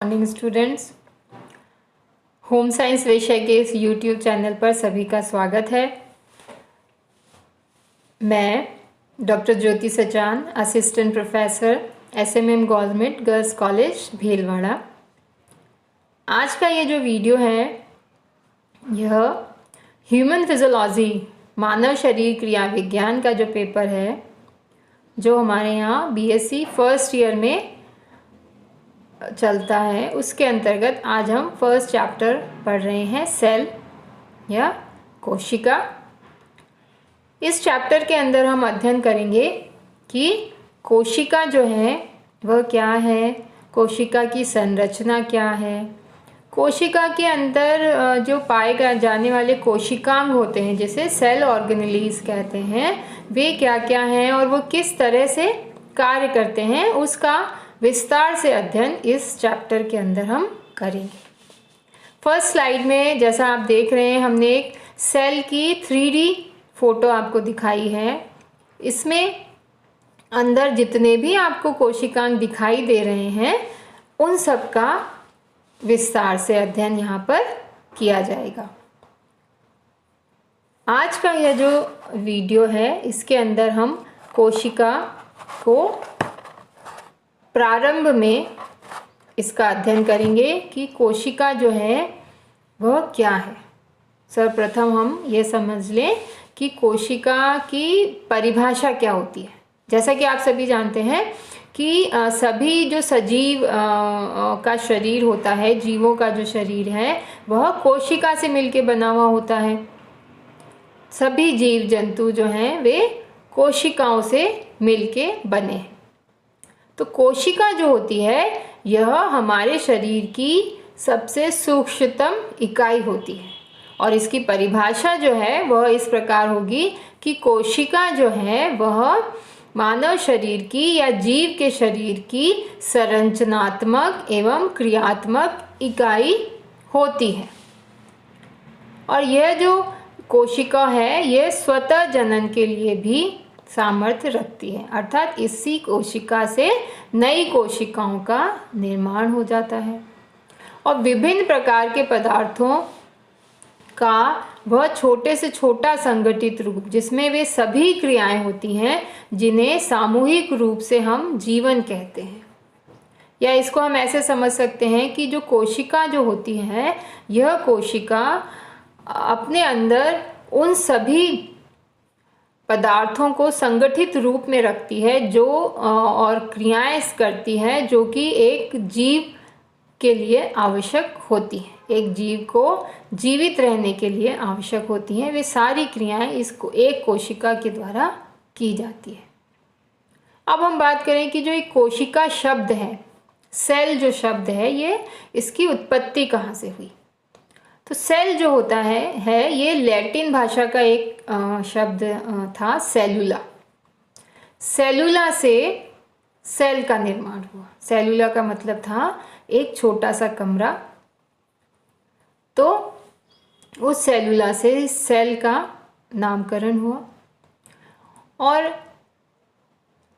Morning students, home science विषय के इस यूट्यूब चैनल पर सभी का स्वागत है। मैं doctor Jyoti Sachan, assistant professor SMM government girls college Bhilwara. आज का ये जो वीडियो है यह ह्यूमन फिजियोलॉजी मानव शरीर क्रिया विज्ञान का जो पेपर है जो हमारे यहाँ BSc फर्स्ट ईयर में चलता है उसके अंतर्गत आज हम फर्स्ट चैप्टर पढ़ रहे हैं सेल या कोशिका। इस चैप्टर के अंदर हम अध्ययन करेंगे कि कोशिका जो है वह क्या है, कोशिका की संरचना क्या है, कोशिका के अंदर जो पाए जाने वाले कोशिकांग होते हैं जिसे सेल ऑर्गेनेलीज कहते हैं वे क्या क्या हैं और वो किस तरह से कार्य करते हैं उसका विस्तार से अध्ययन इस चैप्टर के अंदर हम करेंगे। फर्स्ट स्लाइड में जैसा आप देख रहे हैं हमने एक सेल की 3D फोटो आपको दिखाई है। इसमें अंदर जितने भी आपको कोशिकांग दिखाई दे रहे हैं उन सब का विस्तार से अध्ययन यहाँ पर किया जाएगा। आज का यह जो वीडियो है इसके अंदर हम कोशिका को प्रारंभ में इसका अध्ययन करेंगे कि कोशिका जो है वह क्या है। सर्वप्रथम हम ये समझ लें कि कोशिका की परिभाषा क्या होती है। जैसा कि आप सभी जानते हैं कि सभी जो सजीव का शरीर होता है, जीवों का जो शरीर है वह कोशिका से मिलके बना हुआ होता है। सभी जीव जंतु जो हैं वे कोशिकाओं से मिलके बने हैं। तो कोशिका जो होती है यह हमारे शरीर की सबसे सूक्ष्मतम इकाई होती है और इसकी परिभाषा जो है वह इस प्रकार होगी कि कोशिका जो है वह मानव शरीर की या जीव के शरीर की संरचनात्मक एवं क्रियात्मक इकाई होती है। और यह जो कोशिका है यह स्वतः जनन के लिए भी सामर्थ्य रखती है, अर्थात इसी कोशिका से नई कोशिकाओं का निर्माण हो जाता है और विभिन्न प्रकार के पदार्थों का वह छोटे से छोटा संगठित रूप जिसमें वे सभी क्रियाएं होती हैं जिन्हें सामूहिक रूप से हम जीवन कहते हैं। या इसको हम ऐसे समझ सकते हैं कि जो कोशिका जो होती है यह कोशिका अपने अंदर उन सभी पदार्थों को संगठित रूप में रखती है जो और क्रियाएं करती है जो कि एक जीव के लिए आवश्यक होती है, एक जीव को जीवित रहने के लिए आवश्यक होती हैं। वे सारी क्रियाएं इसको एक कोशिका के द्वारा की जाती है। अब हम बात करें कि जो एक कोशिका शब्द है, सेल जो शब्द है, ये इसकी उत्पत्ति कहाँ से हुई। तो सेल जो होता है ये लैटिन भाषा का एक शब्द था सेलुला। सेलुला से सेल का निर्माण हुआ। सेलुला का मतलब था एक छोटा सा कमरा। तो उस सेलुला से सेल का नामकरण हुआ। और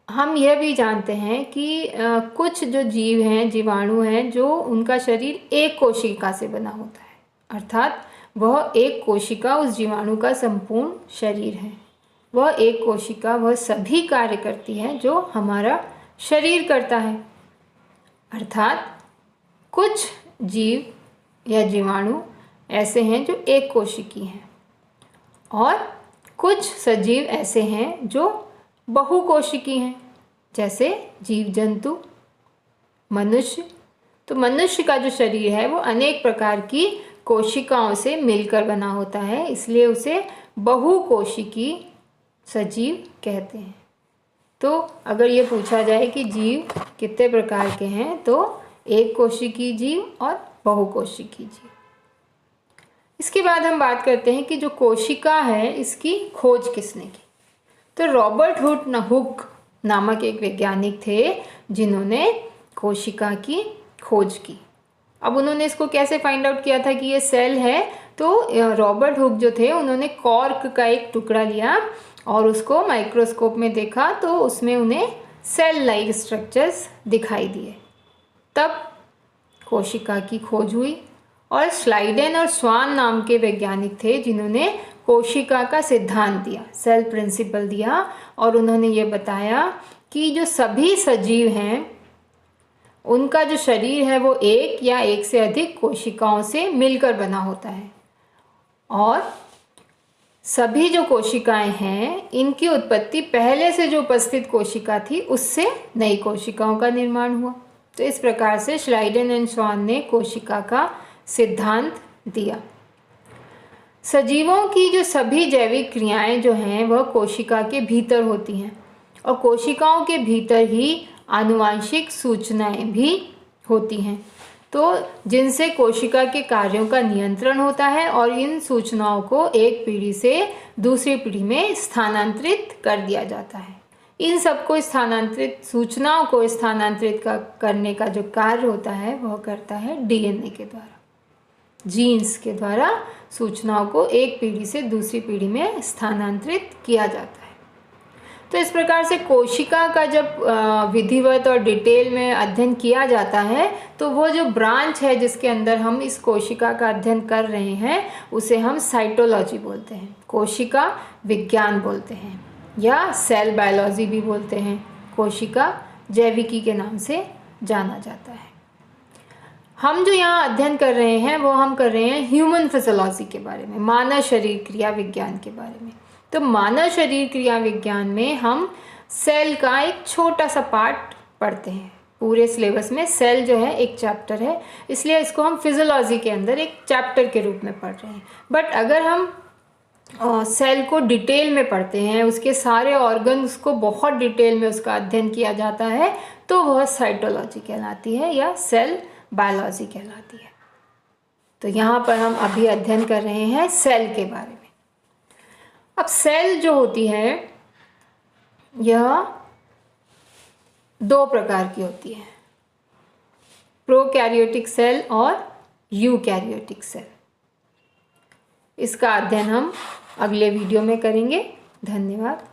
हम यह भी जानते हैं कि कुछ जो जीव हैं, जीवाणु हैं, जो उनका शरीर एक कोशिका से बना होता है, अर्थात वह एक कोशिका उस जीवाणु का संपूर्ण शरीर है। वह एक कोशिका वह सभी कार्य करती है जो हमारा शरीर करता है। अर्थात कुछ जीव या जीवाणु ऐसे हैं जो एक कोशिकी हैं और कुछ सजीव ऐसे हैं जो बहुकोशिकी हैं, जैसे जीव जंतु, मनुष्य। तो मनुष्य का जो शरीर है वो अनेक प्रकार की कोशिकाओं से मिलकर बना होता है, इसलिए उसे बहुकोशिकी सजीव कहते हैं। तो अगर ये पूछा जाए कि जीव कितने प्रकार के हैं तो एक कोशिकी जीव और बहुकोशिकी जीव। इसके बाद हम बात करते हैं कि जो कोशिका है इसकी खोज किसने की। तो रॉबर्ट हुक नामक एक वैज्ञानिक थे जिन्होंने कोशिका की खोज की। अब उन्होंने इसको कैसे फाइंड आउट किया था कि ये सेल है। तो रॉबर्ट हुक जो थे उन्होंने कॉर्क का एक टुकड़ा लिया और उसको माइक्रोस्कोप में देखा तो उसमें उन्हें सेल लाइक स्ट्रक्चर्स दिखाई दिए। तब कोशिका की खोज हुई और श्लाइडेन और स्वान नाम के वैज्ञानिक थे जिन्होंने कोशिका का सिद्धांत दिया, सेल प्रिंसिपल दिया, और उन्होंने ये बताया कि जो सभी सजीव हैं उनका जो शरीर है वो एक या एक से अधिक कोशिकाओं से मिलकर बना होता है और सभी जो कोशिकाएं हैं इनकी उत्पत्ति पहले से जो उपस्थित कोशिका थी उससे नई कोशिकाओं का निर्माण हुआ। तो इस प्रकार से श्लाइडेन एंड स्वान ने कोशिका का सिद्धांत दिया। सजीवों की जो सभी जैविक क्रियाएं जो हैं वह कोशिका के भीतर होती हैं और कोशिकाओं के भीतर ही आनुवांशिक सूचनाएं भी होती हैं, तो जिनसे कोशिका के कार्यों का नियंत्रण होता है और इन सूचनाओं को एक पीढ़ी से दूसरी पीढ़ी में स्थानांतरित कर दिया जाता है। इन सबको सूचनाओं को स्थानांतरित करने का जो कार्य होता है वह करता है डीएनए के द्वारा, जीन्स के द्वारा सूचनाओं को एक पीढ़ी से दूसरी पीढ़ी में स्थानांतरित किया जाता है। तो इस प्रकार से कोशिका का जब विधिवत और डिटेल में अध्ययन किया जाता है तो वो जो ब्रांच है जिसके अंदर हम इस कोशिका का अध्ययन कर रहे हैं उसे हम साइटोलॉजी बोलते हैं, कोशिका विज्ञान बोलते हैं या सेल बायोलॉजी भी बोलते हैं। कोशिका जैविकी के नाम से जाना जाता है। हम जो यहाँ अध्ययन कर रहे हैं वो हम कर रहे हैं ह्यूमन फिजियोलॉजी के बारे में, मानव शरीर क्रिया विज्ञान के बारे में। तो मानव शरीर क्रिया विज्ञान में हम सेल का एक छोटा सा पार्ट पढ़ते हैं। पूरे सिलेबस में सेल जो है एक चैप्टर है, इसलिए इसको हम फिजियोलॉजी के अंदर एक चैप्टर के रूप में पढ़ रहे हैं। बट अगर हम सेल को डिटेल में पढ़ते हैं, उसके सारे ऑर्गन्स को बहुत डिटेल में उसका अध्ययन किया जाता है, तो वह साइटोलॉजी कहलाती है या सेल बायोलॉजी कहलाती है। तो यहाँ पर हम अभी अध्ययन कर रहे हैं सेल के बारे में। अब सेल जो होती है यह दो प्रकार की होती है, प्रोकैरियोटिक सेल और यूकैरियोटिक सेल। इसका अध्ययन हम अगले वीडियो में करेंगे। धन्यवाद।